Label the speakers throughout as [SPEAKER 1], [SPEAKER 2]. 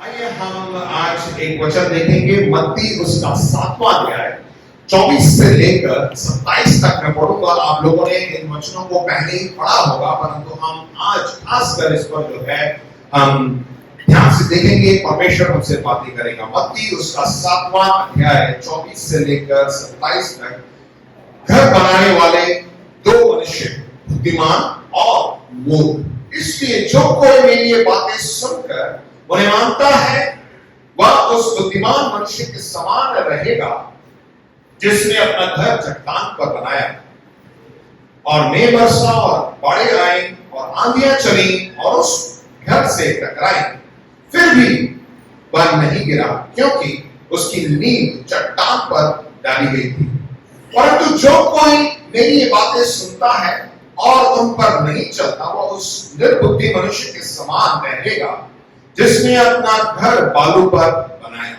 [SPEAKER 1] आइए हम आज एक वचन देखेंगे मत्ती उसका 7वां अध्याय 24 से लेकर 27 तक मैं पढ़ूंगा। आप लोगों ने इन वचनों को पहले ही पढ़ा होगा, परंतु हम आज खासकर इस पर जो है हम ध्यान से देखेंगे। परमेश्वर हमसे बातें करेगा। मत्ती उसका 7वां अध्याय 24 से लेकर 27 तक। घर बनाने वाले दो मनुष्य, बुद्धिमान और मूर्ख। इसलिए जो कोई मेरी ये बातें सुनकर उन्हें मानता है वह उस बुद्धिमान मनुष्य के समान रहेगा जिसने अपना घर चट्टान पर बनाया, और मेघ बरसा और बाढ़ें आई और आंधियां चली और उस घर से टकराई, फिर भी वह नहीं गिरा क्योंकि उसकी नींव चट्टान पर डाली गई थी। परंतु जो कोई मेरी ये बातें सुनता है और उन पर नहीं चलता वह उस निर्बुद्धि मनुष्य के समान रहेगा जिसने अपना घर बालू पर बनाया,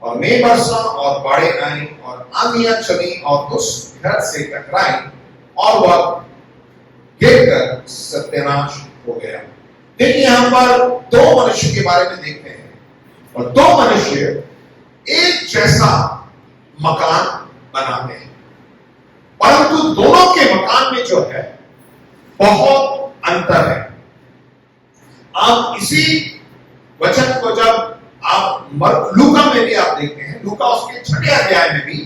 [SPEAKER 1] और मेघ बरसा और बाढ़ें आई और आंधियां चली और उस घर से टकराई और वह गिरकर सत्यानाश हो गया। देखिए यहां पर दो मनुष्य के बारे में देखते हैं, और दो मनुष्य एक जैसा मकान बनाते हैं, परंतु दोनों के मकान में जो है बहुत अंतर है। आप इसी वचन को जब आप लूका में भी आप देखते हैं, लूका उसके 6वें अध्याय में भी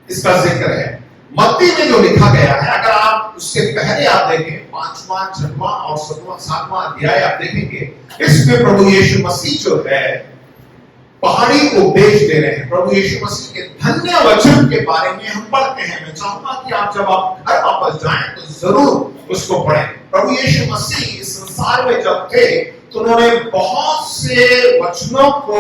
[SPEAKER 1] इसका जिक्र है। मत्ती में जो लिखा गया है, अगर आप उससे पहले आप देखें 5वां, 6वां और 7वां अध्याय आप देखेंगे, इसमें प्रभु यीशु मसीह जो है पहाड़ी को उपदेश दे रहे हैं। प्रभु यीशु मसीह के धन्य वचन के बारे में हम पढ़ते हैं। मैं चाहूंगा कि आप जब आप घर वापस जाएं तो जरूर उसको पढ़ें। प्रभु यीशु मसीह इस संसार में जब थे तो उन्होंने बहुत से वचनों को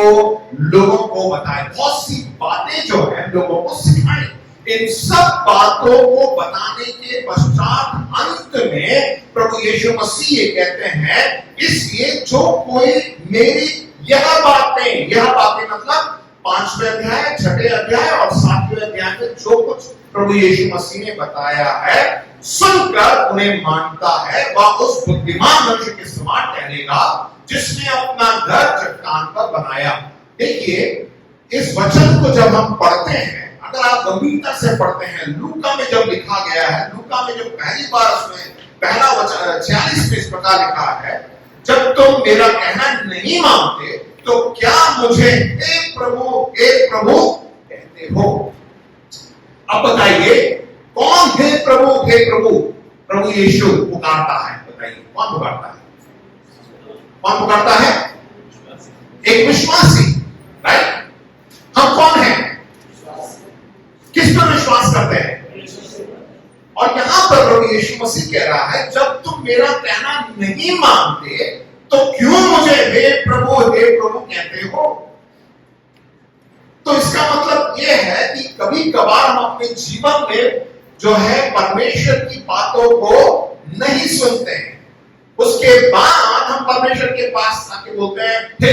[SPEAKER 1] लोगों को बताए, बहुत सी बातें जो है लोगों को सिखाई। इन सब बातों को बताने के पश्चात अंत में प्रभु यीशु मसीह ये कहते हैं, इसलिए जो कोई मेरी यह बातें मतलब 5वें अध्याय, 6वें अध्याय और 7वें अध्याय में जो कुछ प्रभु यीशु मसीह ने बताया है सुनकर उन्हें मानता है वह उस बुद्धिमान मनुष्य के समान ठहरेगा जिसने अपना घर चट्टान पर बनाया। देखिए इस वचन को जब हम पढ़ते हैं, अगर आप गंभीरता से पढ़ते हैं, लूका में जब लिखा गया है, लूका में जब पहली बार उसमें पहला वचन 46 में इस प्रकार लिखा है, जब तुम मेरा कहना नहीं मानते तो क्या मुझे हे प्रभु कहते हो। अब बताइए कौन हे प्रभु प्रभु यीशु पुकारता है। बताइए कौन पुकारता है? कौन पुकारता है? एक विश्वासी, राइट? हम कौन हैं? किस पर विश्वास करते हैं? और यहां पर प्रभु यीशु मसीह कह रहा है जब तुम मेरा कहना नहीं मानते तो क्यों मुझे हे प्रभु कहते हो। तो इसका मतलब यह है कि कभी कभार हम अपने जीवन में जो है परमेश्वर की बातों को नहीं सुनते हैं, उसके बाद हम परमेश्वर के पास आके बोलते हैं हे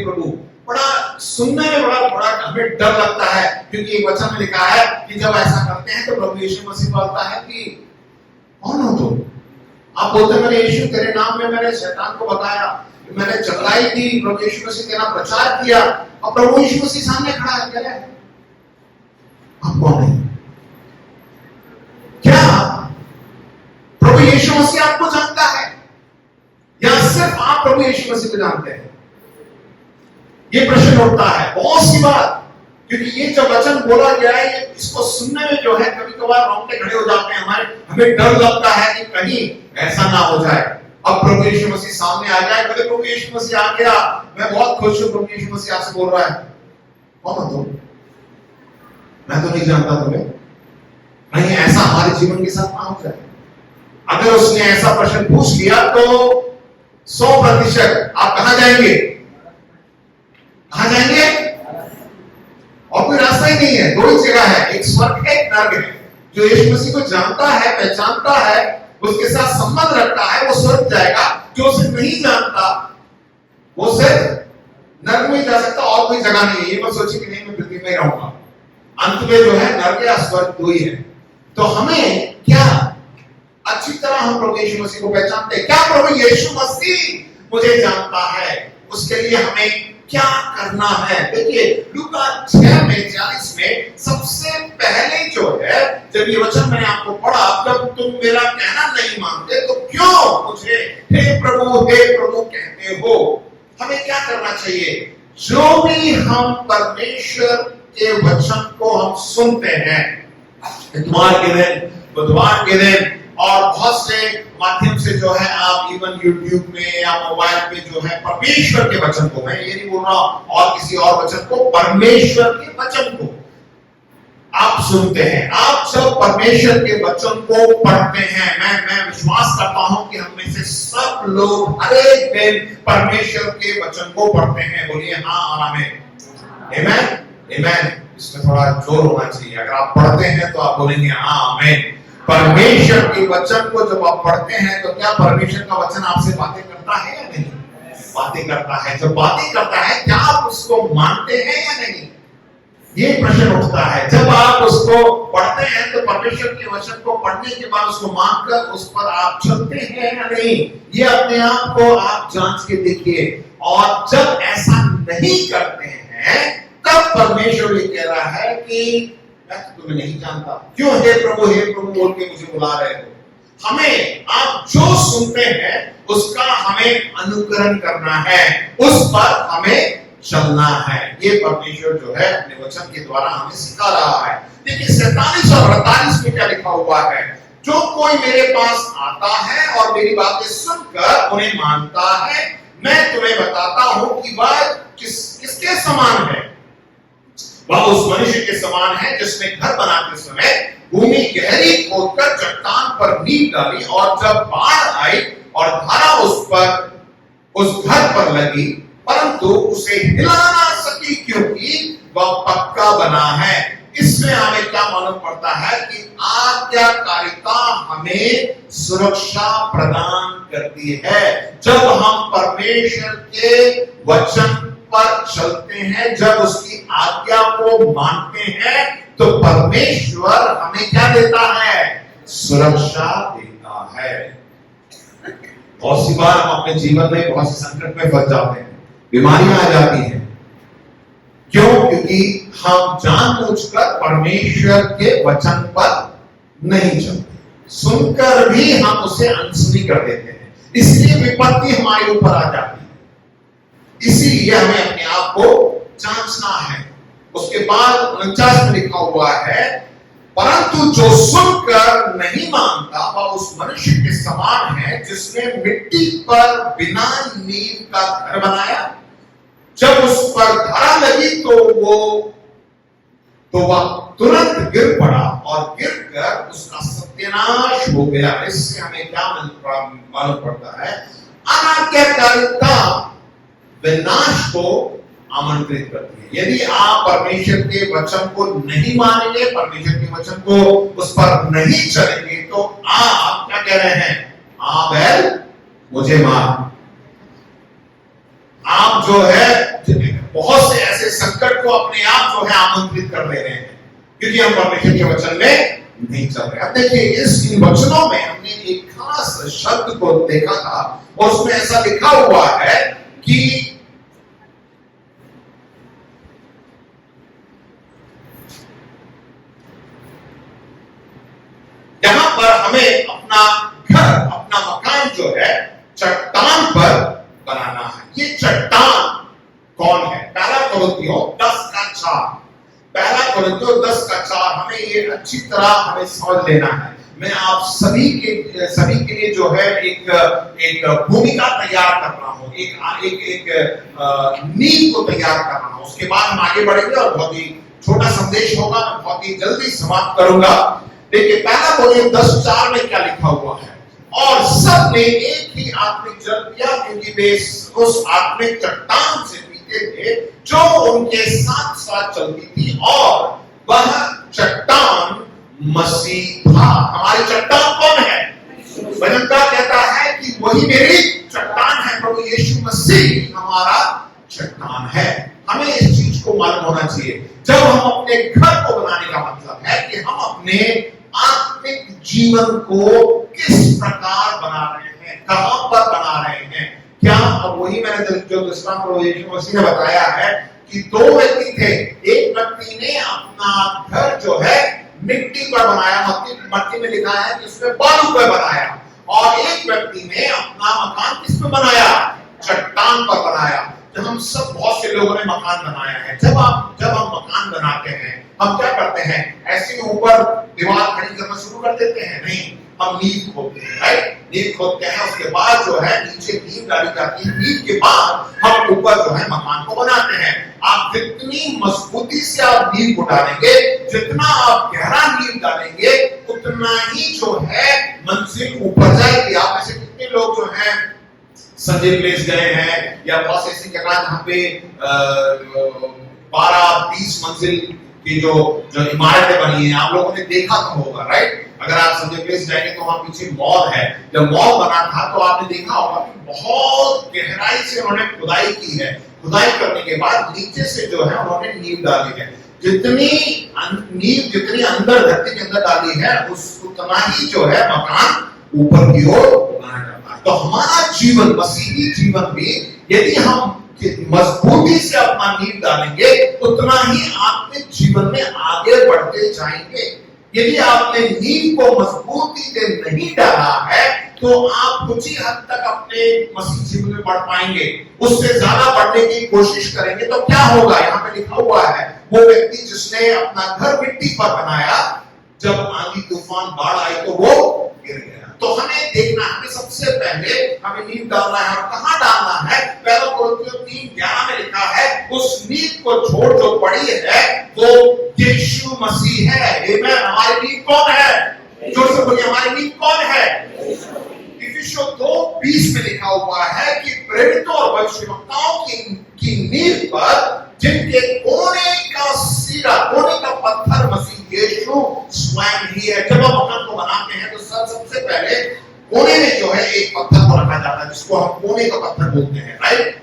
[SPEAKER 1] प्रभु। बड़ा सुनने में बड़ा हमें डर लगता है, क्योंकि एक वचन में लिखा है कि जब ऐसा करते हैं तो प्रभु यीशु मसीह बोलता है कि कौन हो तुम। आप बोलते हैं मैंने यीशु तेरे नाम में मैंने शैतान को बताया, मैंने चतुराई की, प्रभु यीशु मसीह तेरा प्रचार किया, और प्रभु यीशु मसीह सामने खड़ा है, क्या है? आप कौन है? क्या प्रभु यीशु मसीह आपको जानता है या सिर्फ आप प्रभु यीशु मसीह को जानते हैं? ये प्रश्न उठता है बहुत सी बार, क्योंकि ये जो वचन बोला गया है इसको सुनने में जो है कभी कभार रोंगटे खड़े हो जाते हैं हमें डर लगता है कि कहीं ऐसा ना हो जाए अब प्रभु यीशु मसीह सामने आ जाए। कभी प्रभु यीशु मसीह आ गया, मैं बहुत खुश हूं, प्रभु यीशु मसीह आपसे बोल रहा है कौन हो तुम? मैं तो नहीं जानता तुम्हें। कहीं ऐसा हमारे जीवन के साथ ना हो जाए। अगर उसने ऐसा प्रश्न पूछ लिया तो 100% आप कहां जाएंगे? और कोई रास्ता ही नहीं है। दो ही जगह है, एक स्वर्ग है, एक नरक है। जो यीशु मसीह को जानता है, पहचानता है, उसके साथ संबंध रखता है, वो स्वर्ग जाएगा। जो उसे नहीं जानता वो सिर्फ नरक में जा सकता, और कोई जगह नहीं है। ये मत सोचिए कि नहीं मैं पृथ्वी में रहूंगा। अंत में जो है नरक या स्वर्ग दो ही है। तो हमें क्या अच्छी तरह हम प्रभु यीशु मसीह को पहचानते हैं? क्या प्रभु यीशु मसीह मुझे जानता है? उसके लिए हमें क्या करना है। देखिए लूका 6 में 40 में सबसे पहले जो है, जब ये वचन मैंने आपको पढ़ा, जब तुम मेरा कहना नहीं मानते तो क्यों मुझे हे प्रभु कहते हो। हमें क्या करना चाहिए? जो भी हम परमेश्वर के वचन को हम सुनते हैं, इतवार के दिन, बुधवार के दिन और बहुत से माध्यम से जो है, आप इवन यूट्यूब में या मोबाइल पे जो है परमेश्वर के वचन को, मैं ये नहीं बोल रहा और किसी और वचन को, परमेश्वर के वचन को आप सुनते हैं। आप जब परमेश्वर के वचन को पढ़ते हैं, मैं विश्वास करता हूं कि हम में से सब लोग हर एक दिन परमेश्वर के वचन को पढ़ते हैं। बोलिए हाँ और आमीन। आमीन आमीन। इसमें थोड़ा जोर होना चाहिए। अगर आप पढ़ते हैं तो आप बोलेंगे हाँ आमीन। परमेश्वर के वचन को जब आप पढ़ते हैं तो क्या परमेश्वर का वचन आपसे बातें करता है या नहीं? बातें करता है। जब बातें करता है, क्या आप उसको मानते हैं या नहीं? ये प्रश्न उठता है। जब आप उसको पढ़ते हैं तो परमेश्वर के वचन को पढ़ने के बाद उसको मानकर उस पर आप चलते हैं या नहीं? ये अपने आप को आप जांच के देखिए। और जब ऐसा नहीं करते हैं तब परमेश्वर ये कह रहा है कि मैं तो तुम्हें नहीं जानता। क्यों हे प्रभु बोल के मुझे बुला रहे हो? हमें, आप जो सुनते हैं उसका हमें अनुकरण करना है, उस पर हमें चलना है। ये परमेश्वर जो है अपने वचन के द्वारा हमें सिखा रहा है। देखिए 47 और 48 में क्या लिखा हुआ है? जो कोई मेरे पास आता है और मेरी बातें सुनकर उन्हें मानता है, मैं तुम्हें बताता हूं कि वह किसके समान है। वह उस मनुष्य के समान है जिसने घर बनाते समय भूमि गहरी खोदकर चट्टान पर नींव डाली, और जब बाढ़ आई और धारा उस घर पर लगी, परंतु उसे हिला ना सकी क्योंकि वह पक्का बना है। इसमें हमें क्या मालूम पड़ता है कि आज्ञाकारिता हमें सुरक्षा प्रदान करती है। जब हम परमेश्वर के वचन पर चलते हैं, जब उसकी आज्ञा को मानते हैं, तो परमेश्वर हमें क्या देता है? सुरक्षा देता है। बहुत सी बार हम अपने जीवन में बहुत से संकट में फंस जाते हैं, बीमारियां आ जाती हैं। क्यों? क्योंकि हम जानबूझकर परमेश्वर के वचन पर नहीं चलते, सुनकर भी हम उसे अनसुनी कर देते हैं, इसलिए विपत्ति हमारे ऊपर आ जाती है। इसीलिए हमें अपने आप को जांचना है। उसके बाद 49 में लिखा हुआ है, परंतु जो सुनकर नहीं मानता वह उस मनुष्य के समान है जिसने मिट्टी पर बिना नींव का घर बनाया। जब उस पर धारा लगी तो वह तुरंत गिर पड़ा और गिरकर उसका सत्यानाश हो गया। इससे हमें क्या मालूम पड़ता है? अनाज्ञाकारिता विनाश को आमंत्रित करती है। यदि आप परमेश्वर के वचन को नहीं मानेंगे, परमेश्वर के वचन को उस पर नहीं चलेंगे, तो आप क्या कह रहे हैं? बैल मुझे मार। आप जो है बहुत से ऐसे संकट को अपने आप जो है आमंत्रित कर ले रहे हैं, क्योंकि हम परमेश्वर के वचन में नहीं चल रहे। अब देखिए इन वचनों में हमने एक खास शब्द को देखा था, और उसमें ऐसा लिखा हुआ है कि यहां पर हमें अपना घर, अपना मकान जो है चट्टान पर बनाना है। ये चट्टान कौन है? पहला कुरिन्थियों 10:4। पहला कुरिन्थियों 10:4 हमें ये अच्छी तरह हमें समझ लेना है। मैं आप सभी के लिए जो है एक भूमिका तैयार कर रहा हूं, एक नींव को तैयार कर रहा हूं। उसके बाद हम आगे बढ़ेंगे और बहुत ही छोटा संदेश होगा, मैं बहुत ही जल्दी समाप्त करूंगा। देखिए पहला कुरिन्थियों 10:4 में क्या लिखा हुआ है? और सब ने एक ही आत्मिक जल पिया, क्योंकि वे उस आत्मिक चट्टान से पीते थे जो उनके साथ साथ चलती थी, और वह चट्टान मसीह था। हमारी चट्टान कौन है? वचनकार कहता है कि वही मेरी चट्टान है, प्रभु यीशु मसीह हमारा चट्टान है। हमें इस चीज को मालूम होना चाहिए। जब हम अपने घर को बनाने का मतलब है कि हम अपने आत्मिक जीवन को किस प्रकार बना रहे हैं, कहां पर बना रहे हैं, क्या अब वही मैंने जो दृष्टांत प्रभु यीशु मसीह ने बताया है कि दो व्यक्ति थे, एक व्यक्ति ने अपना घर जो है मिट्टी पर बनाया, मट्टी में लिखा है कि उसमें बालू पर बनाया, और एक व्यक्ति ने अपना मकान किस पे बनाया, चट्टान पर बनाया। तो हम सब बहुत से लोगों ने मकान बनाया है। जब हम मकान बनाते हैं हम क्या करते हैं, ऐसे ऊपर दीवार खड़ी करना शुरू कर देते हैं? नहीं, हम नींव खोदते हैं, राइट? नींव खोदते हैं, उसके बाद जो है नीचे नींव डाली जाती है, नींव के बाद हम ऊपर जो है मकान को बनाते हैं। आप जितनी मजबूती से आप नींव को डालेंगे, जितना आप गहरा नींव डालेंगे, उतना ही जो है मंजिल ऊपर जाएगी। आप ऐसे कितने लोग जो हैं संजय प्लेस गए हैं या बहुत ऐसी जगह जहाँ पे 12-20 मंजिल की जो इमारतें बनी है, आप लोगों ने देखा तो होगा, राइट? अगर आप संजय प्लेस जाएंगे तो वहां पीछे मॉल है। जब मॉल बना था तो आपने देखा होगा कि बहुत गहराई से उन्होंने खुदाई की है। खुदाई करने के बाद नीचे से जो है उन्होंने नींव डाली है। जितनी नींव जितनी अंदर धरती के अंदर डाली है, उतना ही जो है मकान ऊपर की ओर बनाया जाता है। तो हमारा जीवन, मसीही जीवन भी, यदि हम मजबूती से अपना नींव डालेंगे, उतना ही आपके जीवन में आगे बढ़ते जाएंगे। यदि आपने नींव को मजबूती से नहीं डाला है तो आप कुछ ही हद तक अपने मसीह जीवन में बढ़ पाएंगे। उससे ज्यादा बढ़ने की कोशिश करेंगे तो क्या होगा? यहाँ पे लिखा हुआ है, वो व्यक्ति जिसने अपना घर मिट्टी पर बनाया, जब आंधी तूफान बाढ़ आई तो वो गिर गया। तो हमें देखना, हमें सबसे पहले हमें नींव डालना है। और कहाँ डालना है? पहला कोरिन्थियों 3:11 में लिखा है, उस नींव को छोड़ जो पड़ी है वो यीशु मसीह है। आमीन। हमारी नींव कौन है? जोर से बोलिए, हमारी नींव कौन है? इफिसियों 2:20 में लिखा हुआ है कि प्रेरितों और भविष्यवक्ताओं की नींव पर, जिनके कोने का सिरा, कोने का पत्थर मसीह यीशु स्वयं ही है। जब हम मकान को बनाते हैं तो सबसे पहले कोने में जो है एक पत्थर को रखा जाता है, जिसको हम कोने का पत्थर बोलते हैं, राइट?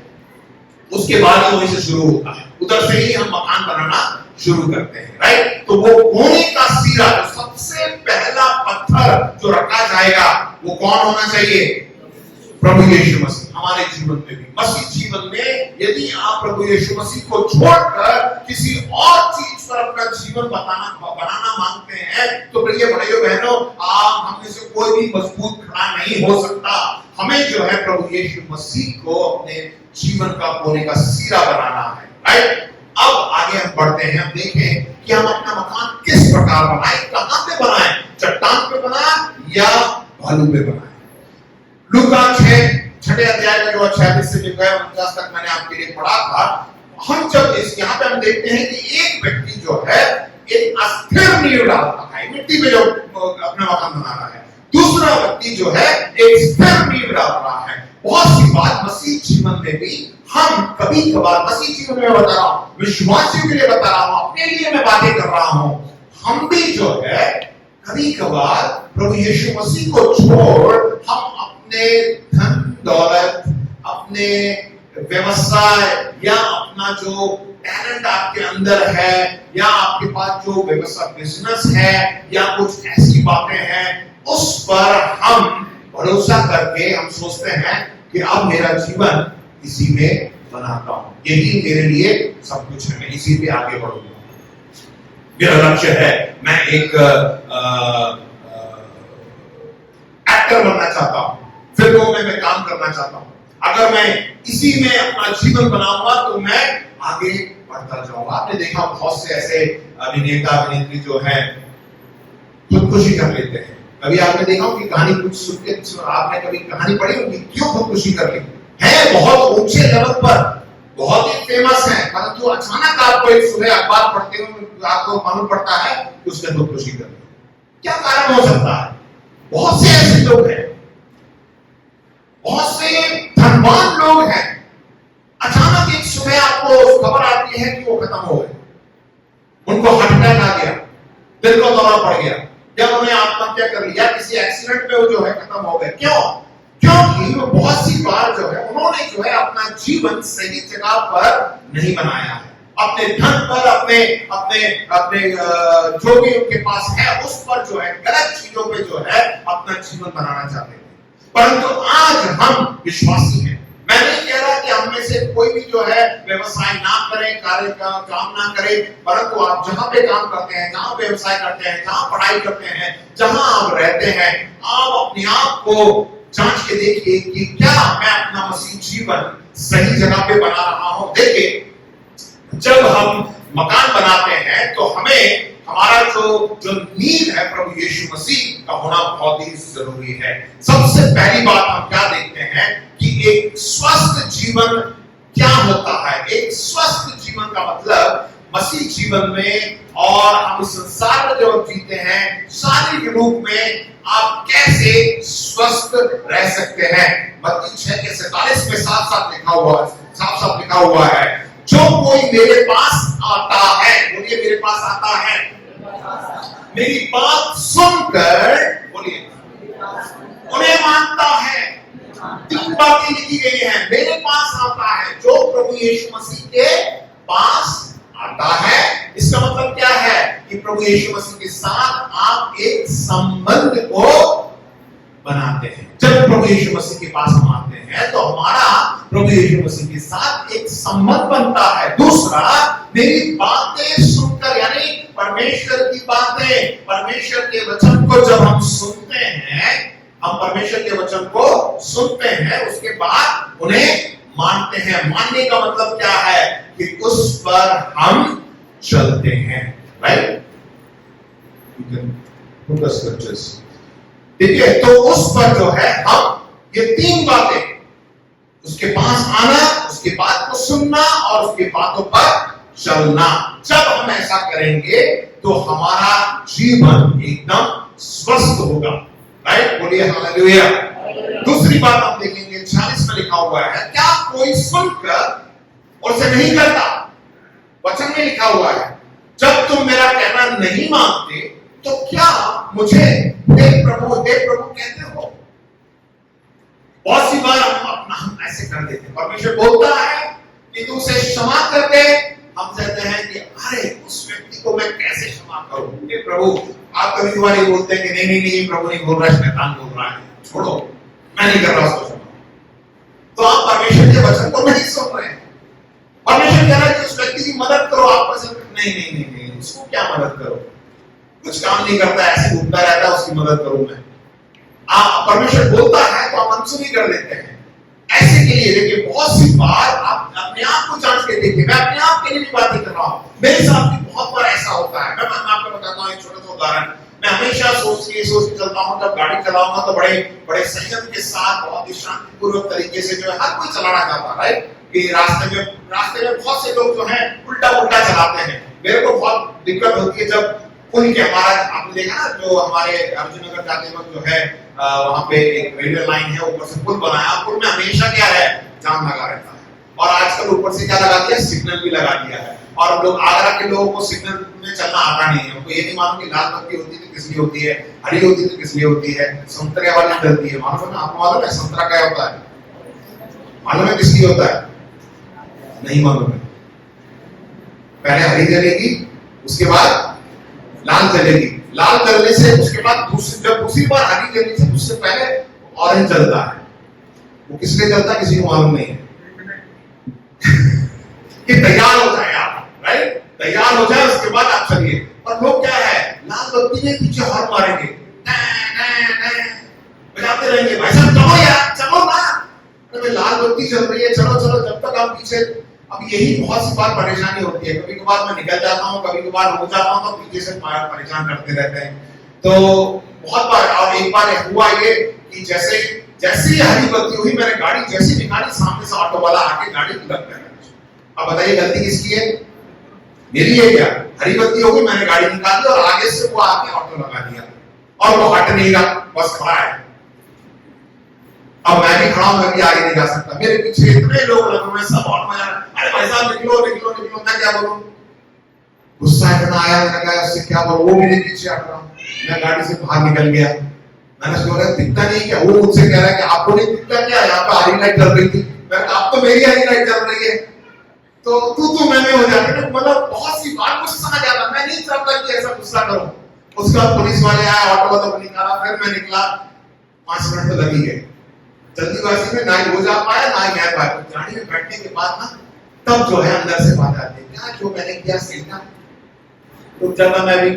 [SPEAKER 1] उसके बाद ही वहीं से शुरू होता है, उधर से ही हम मकान बनाना शुरू करते हैं, राइट? तो वो कोने का सिरा, सबसे पहला पत्थर जो रखा जाएगा, वो कौन होना चाहिए? प्रभु यीशु मसीह। हमारे जीवन में भी, मसीह जीवन में, यदि आप प्रभु यीशु मसीह को छोड़कर किसी और चीज पर अपना जीवन बनाना मांगते हैं, तो प्रिय भाइयों बहनों, आप हम में से कोई भी मजबूत खड़ा नहीं हो सकता। हमें जो है प्रभु यीशु मसीह को अपने जीवन का कोने का सिरा बनाना है, राइट? अब आगे हम बढ़ते हैं, हम देखें कि हम अपना मकान किस प्रकार बनाएं, कहां पे बनाएं, चट्टान पे बनाएं या बालू पे बनाएं। लूका 6 अध्याय का जो 46 से लेकर 49 तक मैंने आपके लिए पढ़ा था, हम जब इस यहाँ पे हम देखते हैं कि एक व्यक्ति जो है एक अस्थिर नींव डालता है, मिट्टी में जो अपना मकान बना रहा है, दूसरा व्यक्ति जो है एक स्थिर नींव डाल रहा है। बहुत सी बात मसीह जीवन में भी हम कभी कभार, मसीह जीवन में बता रहा हूँ, विश्वासियों के लिए बता रहा हूँ, अपने लिए मैं बातें कर रहा हूँ, हम भी जो है कभी कभार प्रभु यीशु मसीह को छोड़ हम अपने धन दौलत, अपने व्यवसाय या अपना जो टैलेंट आपके अंदर है, या आपके पास जो व्यवसाय बिजनेस है, या कुछ ऐसी बातें हैं, उस पर हम भरोसा करके हम सोचते हैं कि अब मेरा जीवन इसी में बनाता हूं, यही मेरे लिए सब कुछ है, मैं इसी पे आगे बढ़ूंगा। मेरा लक्ष्य है, मैं एक एक्टर बनना चाहता हूं, फिल्मों में मैं काम करना चाहता हूं। अगर मैं इसी में अपना जीवन बनाऊंगा तो मैं आगे बढ़ता जाऊंगा। आपने देखा बहुत से ऐसे अभिनेता अभिनेत्री जो है खुदकुशी कर लेते हैं। कभी आपने देखा कि कहानी कुछ सुन के आपने कभी कहानी पढ़ी होगी, क्यों खुदकुशी कर ली है? बहुत ऊंचे लेवल पर, बहुत ही फेमस है, परंतु अचानक आपको एक सुबह अखबार पढ़ते हुए आपको मालूम पड़ता है कि उसने खुदकुशी कर ली। क्या कारण हो सकता है? बहुत से ऐसे लोग हैं, बहुत से धनवान लोग हैं, अचानक एक सुबह आपको खबर आती है कि वो खत्म हो गए, उनको हार्ट अटैक आ गया, दिल का दौरा पड़ गया, या उन्होंने आत्महत्या कर ली, या किसी एक्सीडेंट में वो जो है खत्म हो गए। क्यों? क्योंकि वो बहुत सी बार जो है उन्होंने जो है अपना जीवन सही जगह पर नहीं बनाया है, अपने धन पर, अपने जो भी उनके पास है उस पर जो है गलत चीजों पे जो है अपना जीवन बनाना चाहते हैं। परंतु आज हम विश्वासी हैं, मैं मैं नहीं कह रहा कि हम में से कोई भी जो है व्यवसाय ना करे, कार्य का काम ना करे, परंतु आप जहां पे काम करते हैं, जहां व्यवसाय करते हैं, जहां पढ़ाई करते हैं, जहां आप रहते हैं, आप अपने आप को जांच के देखिए कि क्या मैं अपना मसीह जीवन सही जगह पे बना रहा हूं। देखिए, जब हम मकान बनाते हैं तो हमें हमारा जो नींव है प्रभु यीशु मसीह का होना बहुत ही जरूरी है। सबसे पहली बात हम क्या देखते हैं कि एक स्वस्थ जीवन क्या होता है। एक स्वस्थ जीवन का मतलब मसीह जीवन में और हम इस संसार में जो जीते हैं शारीरिक रूप में आप कैसे स्वस्थ रह सकते हैं। मत्ती 6:47 में साफ-साफ लिखा हुआ है, जो कोई मेरे पास आता है, बोलिए मेरे पास आता है, मेरी बात सुनकर, बोलिए उन्हें मानता है। 3 बातें लिखी गई हैं, मेरे पास आता है, जो प्रभु यीशु मसीह के पास आता है। इसका मतलब क्या है कि प्रभु यीशु मसीह के साथ आप एक संबंध को बनाते हैं। जब प्रभु यीशु मसीह के पास हम आते हैं तो हमारा प्रभु यीशु मसीह के साथ एक संबंध बनता है। दूसरा, मेरी बातें सुनकर, यानी परमेश्वर की बातें, परमेश्वर के वचन को जब हम सुनते हैं, हम परमेश्वर के वचन को सुनते हैं, उसके बाद उन्हें मानते हैं। मानने का मतलब क्या है कि उस पर हम चलते हैं। राइट, ठीक है, तो उस पर जो है हम ये 3 बातें, उसके पास आना, उसके बात को सुनना और उसके बातों पर चलना, जब हम ऐसा करेंगे तो हमारा जीवन एकदम स्वस्थ होगा। राइट, बोलिए हालेलुया। दूसरी बात आप देखेंगे 46 में लिखा हुआ है, क्या कोई सुनकर और उसे नहीं करता। वचन में लिखा हुआ है, जब तुम मेरा कहना नहीं मानते तो क्या मुझे देव प्रभु कहते हो। बहुत सी बार हम ऐसे कर देते हैं। परमेश्वर बोलता है कि तू उसे क्षमा कर दे, हम कहते हैं कि अरे उस व्यक्ति को मैं कैसे क्षमा करूं। हे प्रभु, आप कभी बार ये बोलते हैं कि नहीं प्रभु नहीं बोल रहा है, शैतान बोल रहा है, छोड़ो, मैं नहीं कर रहा उसको क्षमा। तो आप परमेश्वर के वचन को नहीं सुन रहे हैं। परमेश्वर कह रहा है कि उस व्यक्ति की मदद करो। आप नहीं, उसको क्या मदद करो, कुछ काम नहीं करता, ऐसे घूमता रहता है, उसकी मदद करूं मैं। आप परमेश्वर बोलता है तो आप अनसुनी कर देते हैं। ऐसे के लिए देखिए, बहुत सी बार आप अपने आप को जांच के देखिए। मैं अपने आप के लिए भी बातें कर रहा हूं, मेरे साथ भी बहुत बार ऐसा होता है। मैं आपको बताता हूं एक छोटा सा उदाहरण। मैं हमेशा सोच के चलता हूं, जब गाड़ी चलाऊंगा तो बड़े संयम के साथ, बहुत ही शांतिपूर्वक तरीके से जो है हर कोई चलाना चाहता है। राइट, कि रास्ते में बहुत से लोग जो है उल्टा चलाते हैं। मेरे को बहुत दिक्कत होती है जब पुल के, हमारा आपने देखा ना, जो हमारे अर्जुन नगर जाते वक्त जो है वहां पे एक रेलवे लाइन है, ऊपर से पुल बनाया, पुल में हमेशा क्या है, जाम लगा रहता है। और आजकल ऊपर से क्या लगा दिया, सिग्नल भी लगा दिया है। और हम लोग, आगरा के लोगों को सिग्नल में चलना आता नहीं है। उनको ये नहीं मालूम कि लाल बत्ती होती है तो किस लिए होती है, हरी होती है तो किस लिए होती है, संतरे वाली जलती है। मालूम है आपको? मालूम है संतरा क्या होता है? मालूम है किस लिए होता है? नहीं मालूम है। पहले हरी जलेगी, उसके बाद लाल जलेगी, लाल जलने से उसके बाद दूसरी बार हरी जलने से उससे पहले ऑरेंज जलता है। वो किस लिए जलता है किसी को मालूम नहीं है। कि तैयार हो जाए आप, राइट, तैयार हो जाए, उसके बाद आप चलिए। और लोग क्या है, लाल बत्ती में पीछे हॉर्न मारेंगे, बजाते रहेंगे, भाई साहब चलो यार, चलो ना, अरे लाल बत्ती चल रही है, चलो जब तक आप पीछे। अब यही बहुत सी बार परेशानी होती है। कभी कभार मैं निकल जाता हूँ, कभी कभार रुक जाता हूँ, तो पीछे से परेशान करते रहते हैं। तो बहुत बार, और एक बार हुआ ये कि जैसे ही हरी बत्ती हुई, मैंने गाड़ी जैसी निकाली, सामने से ऑटो वाला आके गाड़ी उलट गया। अब बताइए गलती किसकी है? मेरी है क्या? हरी बत्ती हो गई, मैंने गाड़ी निकाली और आगे से वो आके ऑटो लगा दिया और वो हट नहीं रहा, बस खड़ा है। अब मैं भी खड़ा हूं, मैं भी आगे नहीं जा सकता। मेरे पीछे इतने लोग लगे हुए, सब ऑटो में, अरे भाई साहब निकलो, मैं क्या बोलूं? गुस्सा इतना आया, मैंने कहा उससे क्या बोलूं, वो मेरे पीछे हट रहा। मैं गाड़ी से बाहर निकल गया। मैंने सोचा दिखता नहीं क्या? वो मुझसे कह रहा है कि आपको नहीं दिखता क्या, यहाँ पे हरी लाइट चल रही थी। मैं अब तो मेरी हरी लाइट चल रही है, तो तू मैं हो जाती है। मतलब बहुत सी बार गुस्सा आ जाता। मैं नहीं चाहता कि ऐसा गुस्सा करूं। उसके बाद पुलिस वाले आए, ऑटो वाला को निकाला, फिर मैं निकला। 5 मिनट तो लग ही गए। जल्दीबाजी में ना ही हो जा पाया ना ही मैं पाया। गाड़ी में बैठने के बाद ना तब जो है अंदर से बात आती है, क्या जो मैंने किया सही था। तो जब मैं भी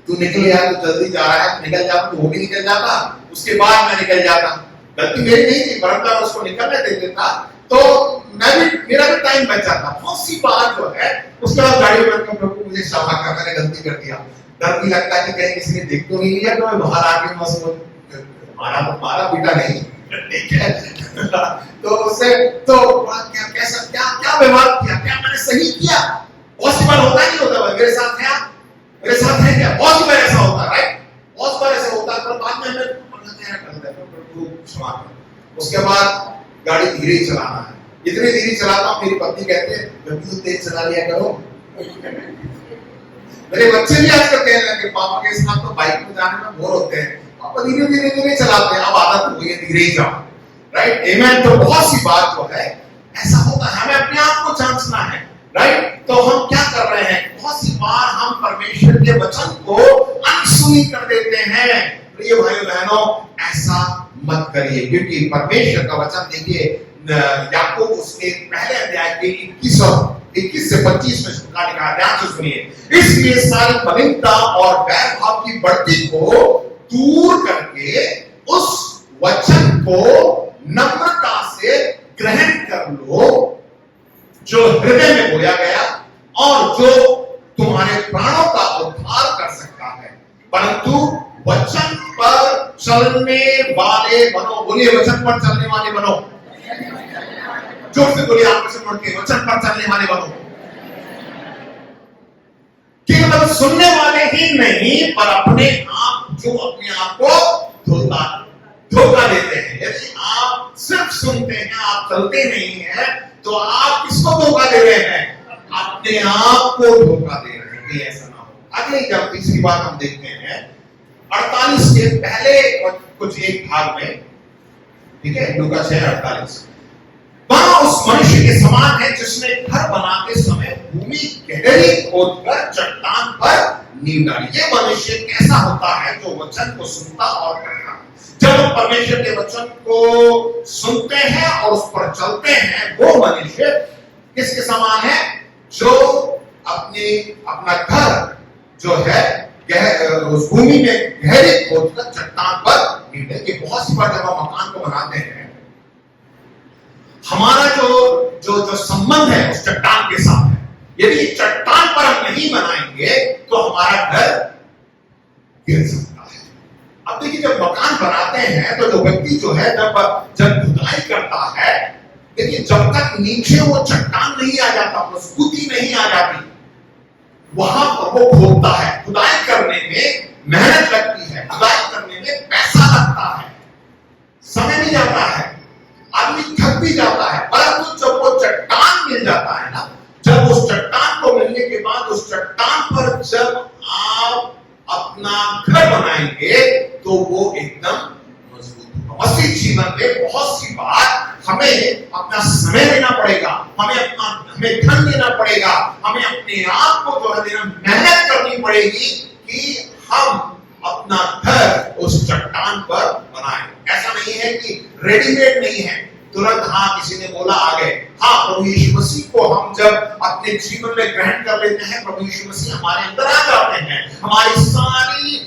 [SPEAKER 1] तू निकल यार, तू जल्दी जा रहा है, निकल जा, तो वो भी निकल जाता, उसके बाद मैं निकल जाता। गलती मेरी नहीं थी, बरमदार उसको निकलने दे देता तो मैं भी, मेरा भी टाइम बच जाता। बहुत सी बात जो है उसके बाद गाड़ी में बैठकर प्रभु मुझे क्षमा कर, मैंने गलती कर दिया। डर भी लगता है कि कहीं किसी ने देख तो नहीं लिया, तो मैं बाहर आके मारा पीटा नहीं, ठीक है। तो उससे तो क्या कैसा क्या क्या व्यवहार किया, क्या मैंने सही किया। बहुत सी बार होता नहीं होता, मेरे साथ है, मेरे साथ है क्या, बहुत सी बार ऐसा होता है, राइट, बहुत बार ऐसा होता है। पर बाद में हमें क्षमा कर। उसके बाद गाड़ी धीरे चलाना है, इतनी धीरे चलाता हूं, मेरी पत्नी कहते हैं गड्डी तो तेज चला लिया करो। मेरे बच्चे भी आजकल कहने लगे पापा के साथ तो बाइक में जाने में बोर होते हैं, पापा धीरे धीरे धीरे चलाते हैं, अब आदत हो गई है धीरे ही जाओ, राइट, आमेन। तो बहुत सी बात जो है ऐसा होता है, हमें अपने आप को जांचना है, राइट। तो हम क्या कर रहे हैं, बहुत सी बार हम परमेश्वर के वचन को अनसुनी कर देते हैं। प्रिय भाइयों बहनों, ऐसा मत करिए, क्योंकि परमेश्वर का वचन देखिए याकूब उसके पहले अध्याय के 21 से 25 में लिखा है, ध्यान से सुनिए। इसलिए सारी मलिनता और वैरभाव की बढ़ती को दूर करके उस वचन को नम्रता से ग्रहण कर लो जो हृदय में बोया गया और जो तुम्हारे प्राणों का उद्धार कर सकता है, परंतु वचन पर चलने वाले बनो। बोलिए वचन पर चलने वाले बनो, जोर से बोलिए, आप से बोल के वचन पर चलने वाले बनो। केवल सुनने वाले ही नहीं, पर अपने आप जो अपने आप को धोखा देते हैं। यदि आप सिर्फ सुनते हैं, आप चलते नहीं हैं, तो आप किसको धोखा दे रहे हैं, अपने आप को धोखा दे रहे हैं। ऐसा ना हो। अगली जब तीसरी बात हम देखते हैं 48 के पहले कुछ एक भाग में, ठीक है, लूका 6:48, वहां उस मनुष्य के समान है जिसने घर बनाते समय भूमि गहरी खोदकर चट्टान पर नींव डाली। ये मनुष्य कैसा होता है जो वचन को सुनता और करता है। जब हम परमेश्वर के वचन को सुनते हैं और उस पर चलते हैं, वो मनुष्य किसके समान है, जो अपना घर जो है उस भूमि में गहरे खोदकर चट्टान पर नींव डाली। बहुत सी बार जब हम मकान को बनाते हैं, हमारा जो संबंध है उस चट्टान के साथ है। यदि चट्टान पर हम नहीं बनाएंगे तो हमारा घर गिर सकता है। अब देखिए, जब मकान बनाते हैं तो जो व्यक्ति जो है जब खुदाई करता है, देखिए जब तक नीचे वो चट्टान नहीं आ जाता, मजबूती नहीं आ जाती, वहां पर वो खोदता है। खुदाई करने में मेहनत लगती है, खुदाई करने में पैसा लगता है, समय भी जाता है, आदमी थक भी जाता है। परंतु जब वो चट्टान मिल जाता है ना, जब उस चट्टान को मिलने के बाद उस चट्टान पर जब आप अपना घर बनाएंगे तो वो एकदम मजबूत होगा। मसीह जीवन में बहुत सी बार हमें अपना समय देना पड़ेगा, हमें धन देना पड़ेगा, हमें अपने आप को जो है देना, मेहनत करनी पड़ेगी कि हम अपना घर उस चट्टान पर बनाएं। ऐसा नहीं है कि रेडीमेड नहीं है, तुरंत हाँ किसी ने बोला आ गए। हाँ, प्रभु यीशु मसीह को हम जब अपने जीवन में ग्रहण कर लेते हैं, प्रभु यीशु मसीह हमारे अंदर आ जाते हैं, हमारी सारी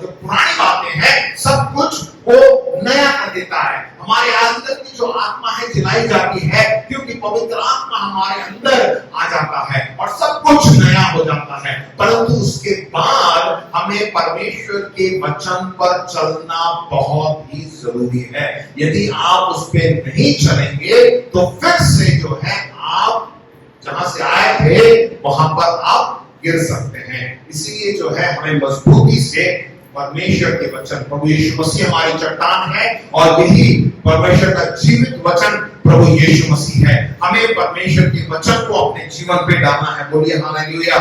[SPEAKER 1] जो पुरानी बातें हैं सब कुछ वो नया कर देता है। हमारे अंदर की जो आत्मा है जलाई जाती है, क्योंकि पवित्र आत्मा हमारे अंदर आ जाता है और सब कुछ नया हो जाता है। परंतु उसके बाद हमें परमेश्वर के वचन पर चलना बहुत ही जरूरी है। यदि आप उस पर नहीं चलेंगे तो फिर से जो है आप जहां से आए थे वहां पर आप गिर सकते हैं। इसीलिए जो है हमें मजबूती से परमेश्वर के वचन, प्रभु यीशु मसीह हमारी चट्टान है और यही परमेश्वर का जीवित वचन प्रभु यीशु मसीह है। हमें परमेश्वर के वचन को अपने जीवन पे डालना है। बोलिए हालेलुया।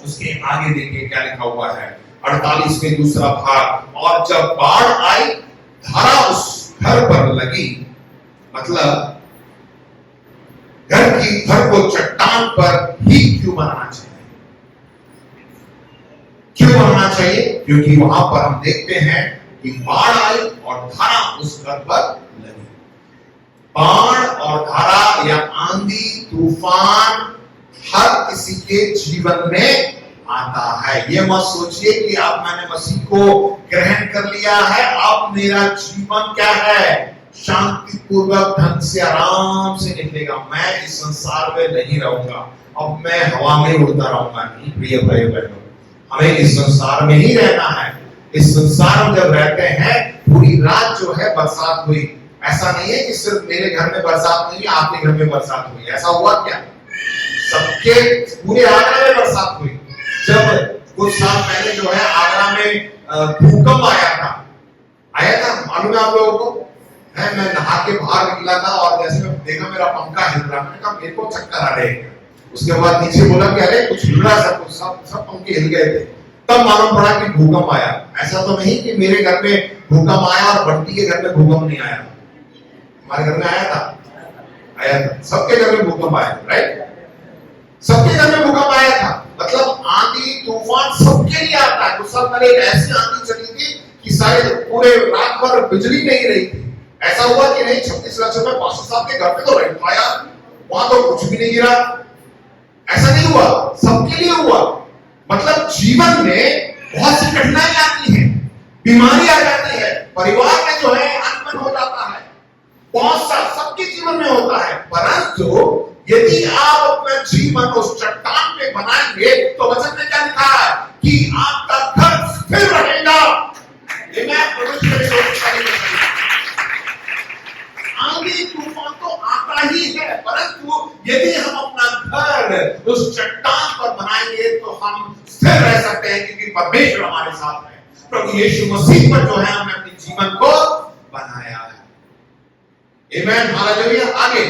[SPEAKER 1] उसके आगे देखिए क्या लिखा हुआ है 48 में दूसरा भाग। और जब बाढ़ आई, धारा उस घर पर लगी, मतलब घर को चट्टान पर ही क्यों बनाना चाहिए? क्यों बनाना चाहिए? क्योंकि वहां पर हम देखते हैं कि बाढ़ आई और धारा उस घर पर लगी। बाढ़ और धारा या आंधी तूफान हर किसी के जीवन में आता है। ये मत सोचिए कि अब मैंने मसीह को ग्रहण कर लिया है, अब मेरा जीवन क्या है, शांतिपूर्वक ढंग से आराम से निकलेगा, मैं इस संसार में नहीं रहूंगा, अब मैं हवा में उड़ता रहूंगा। नहीं प्रिय भाई बहनों, हमें इस संसार में ही रहना है। इस संसार में जब रहते हैं, पूरी रात जो है बरसात हुई, ऐसा नहीं है कि सिर्फ मेरे घर में बरसात नहीं, आपके घर में बरसात हुई, ऐसा हुआ क्या? सबके पूरे आगरा में बरसात हुई। जब कुछ साल पहले जो है आगरा में भूकंप आया था, मालूम है आप लोगों को? मैं नहा के बाहर निकला था और जैसे मैं देखा मेरा पंखा हिल रहा, मैंने कहा मेरे को चक्कर आ रहे हैं। उसके बाद नीचे बोला कि अरे कुछ हिल रहा, सब पंखे हिल गए थे। तब मालूम पड़ा कि भूकंप आया। ऐसा तो नहीं कि मेरे घर में भूकंप आया और बंटी के घर में भूकंप नहीं आया। हमारे घर में आया था, सबके घर में भूकंप आया था, राइट? सबके घर में भूकंप आया था। मतलब आंधी तूफान सबके लिए आता है। कुछ साल पहले एक ऐसी आंधी चली थी कि सारे पूरे रात भर बिजली नहीं रही थी। ऐसा हुआ कि नहीं 36 लक्ष्य में पास्टर साहब के घर पे तो रेंट आया, वहां तो कुछ भी नहीं गिरा। ऐसा नहीं हुआ, सबके लिए हुआ। मतलब जीवन में बहुत सी कठिनाई आती है, बीमारी आ जाती है, परिवार में जो है अनबन हो जाता है, बहुत सा सबके जीवन में होता है। परंतु यदि आप अपना जीवन उस चट्टान पे बनाएंगे तो वचन में क्या लिखा है कि आपका घर स्थिर रहेगा। आंधी तूफान तो आता ही है, परंतु यदि हम अपना घर उस चट्टान पर बनाएंगे तो हम स्थिर रह सकते हैं, क्योंकि परमेश्वर हमारे साथ है। प्रभु यीशु मसीह पर जो है हमने अपने जीवन को बनाया है। आमेन, हालेलुया। आगे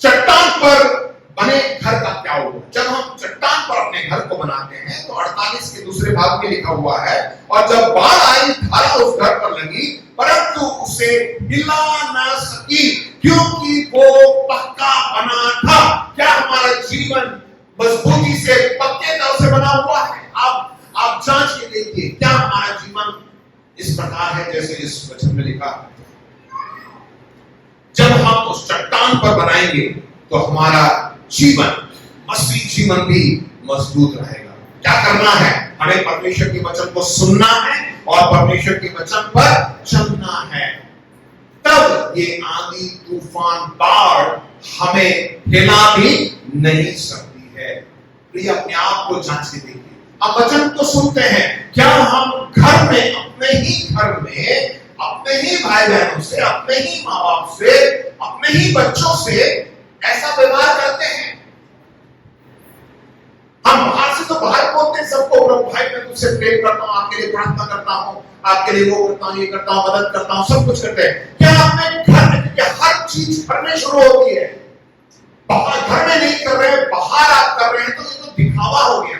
[SPEAKER 1] चट्टान पर बने घर का क्या होगा? जब हम चट्टान पर अपने घर को बनाते हैं तो 48 के दूसरे भाग में लिखा हुआ है, और जब बाढ़ आई धारा उस घर पर लगी, परंतु उसे हिला न सकी, क्योंकि वो पक्का बना था। क्या हमारा जीवन मजबूती से पक्के तौर से बना हुआ है? आप जांच के देखिए, क्या हमारा जीवन इस प्रकार है जैसे इस वचन में लिखा है? जब हम उस चट्टान पर बनाएंगे तो हमारा जीवन, मसीह जीवन भी मजबूत रहेगा। क्या करना है? हमें परमेश्वर के वचन को सुनना है और परमेश्वर के वचन पर चलना है। तब ये आंधी तूफान बाढ़ हमें हिला भी नहीं सकती है। प्रिय, अपने आप को जांच के देखिए। हम वचन तो सुनते हैं, क्या हम घर में, अपने ही घर में, अपने ही भाई बहनों से, अपने ही माँ बाप से, अपने ही बच्चों से ऐसा व्यवहार करते हैं? हम बाहर से तो बाहर बोलते हैं सबको, भाई मैं तुझसे प्रेम करता हूं, आपके लिए प्रार्थना करता हूं, आपके लिए वो करता हूं, ये करता हूं, मदद करता हूं, सब कुछ करते हैं। क्या अपने घर में, क्या हर चीज घर में शुरू होती है? बाहर घर में नहीं कर रहे हैं, बाहर आप कर रहे हैं, तो ये तो दिखावा हो गया।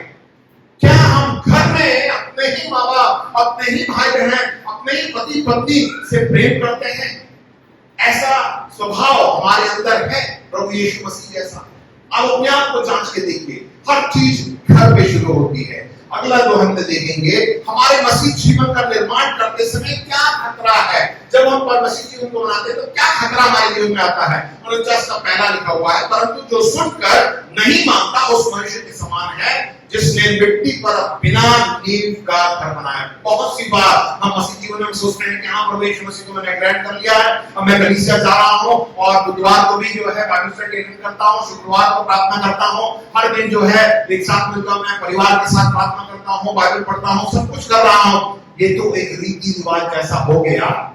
[SPEAKER 1] क्या हम घर में अपने ही माँ बाप, अपने ही भाई बहन, अपने ही पति पत्नी से प्रेम करते हैं? ऐसा स्वभाव हमारे अंदर है प्रभु यीशु मसीह जैसा? अब अपने आप को जांच के देखिए। हर चीज घर पे शुरू होती है। अगला जो हम देखेंगे, हमारे मसीह जीवन का निर्माण करते समय क्या खतरा है? जब हम मसीह जीवन को बनाते हैं तो क्या खतरा हमारे जीवन में आता है? 49 का पहला लिखा हुआ है, परंतु जो सुनकर नहीं मानता उस मनुष्य के समान है जिसने मिट्टी पर बिना नींव का घर बनाया। बहुत सी बार हम मसीह जीवन में सोचते हैं कि हाँ प्रभु यीशु मसीह को मैंने ग्रहण कर लिया है, अब मैं कलीसिया जा रहा हूँ और बुधवार को भी जो है बाइबल स्टडी करता हूँ, शुक्रवार को प्रार्थना करता हूँ, हर दिन जो है एक साथ मिलकर मैं परिवार के साथ प्रार्थना करता हूँ, बाइबल पढ़ता हूँ, सब कुछ कर रहा हूँ। ये तो एक रीति रिवाज जैसा हो गया।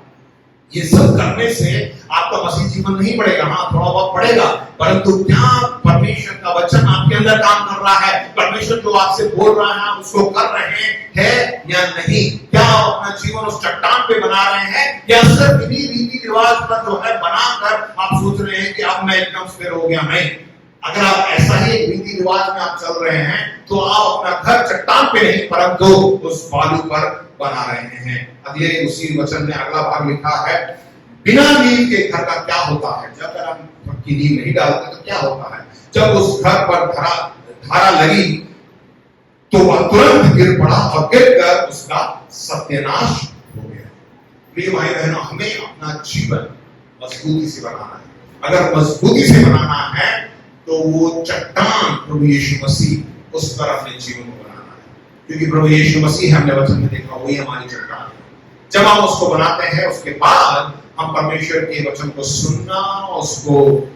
[SPEAKER 1] ये सब करने से आपका मसीह जीवन नहीं बढ़ेगा। हाँ, थोड़ा बहुत बढ़ेगा, परंतु क्या परमेश्वर का वचन आपके अंदर काम कर रहा है? परमेश्वर जो आपसे बोल रहा है आप उसको कर रहे हैं या नहीं? क्या आप अपना जीवन उस चट्टान पे बना रहे हैं, या सिर्फ इन्हीं रीति रिवाज पर जो है बनाकर आप सोच रहे हैं कि अब मैं एकदम स्थिर हो गया? नहीं। अगर आप ऐसा ही रीति रिवाज में आप चल रहे हैं तो आप अपना घर चट्टान पे नहीं परंतु उस बालू पर बना रहे हैं। अगले उसी वचन में अगला भाग लिखा है, बिना नींव के घर का क्या होता है? जब अगर हम पक्की नींव नहीं डालते तो क्या होता है? जब उस घर पर धारा लगी तो वह तुरंत गिर पड़ा और गिरकर उसका सत्यानाश हो गया। प्रिय भाई बहनों, हमें अपना जीवन मजबूती से बनाना है। अगर मजबूती से बनाना है तो वो चट्टान प्रभु यीशु मसीह, उस पर अपने जीवन को बनाना है, क्योंकि प्रभु यीशु मसीह हमने वचन में देखा वही हमारी चट्टान है। जब हम उसको बनाते हैं उसके बाद हम परमेश्वर के वचन को सुनना, उसको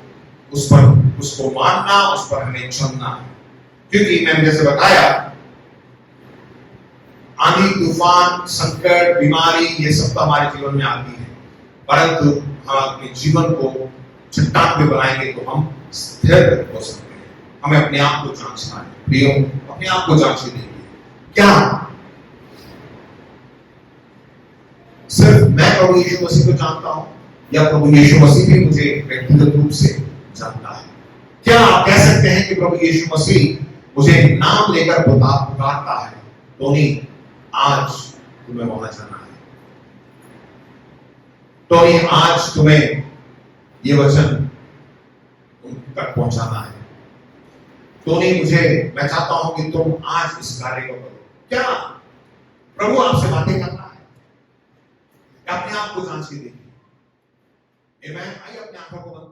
[SPEAKER 1] मानना, उस पर हमें चलना है। क्योंकि मैंने जैसे बताया, आंधी तूफान संकट बीमारी ये सब तो हमारे जीवन में आती है, परंतु हम अपने जीवन को चट्टान पे बनाएंगे तो हम स्थिर हो सकते हैं। हमें अपने आप को जांचना है प्रियो, अपने आप को जांचने देंगे। क्या सिर्फ मैं प्रभु यीशु मसीह को जानता हूं या प्रभु यीशु मसीह भी मुझे व्यक्तिगत रूप से जानता है? क्या आप कह सकते हैं कि प्रभु यीशु मसीह मुझे नाम लेकर पुकारता है, टोनी आज तुम्हें वहां जाना है, टोनी आज तुम्हें ये वचन उन तक पहुंचाना है, टोनी मैं चाहता हूं कि तुम आज इस कार्य को करो? क्या प्रभु आपसे बातें करना है? अपने आप को जांच के देखिए। आइए अपने आंखों को बंद कर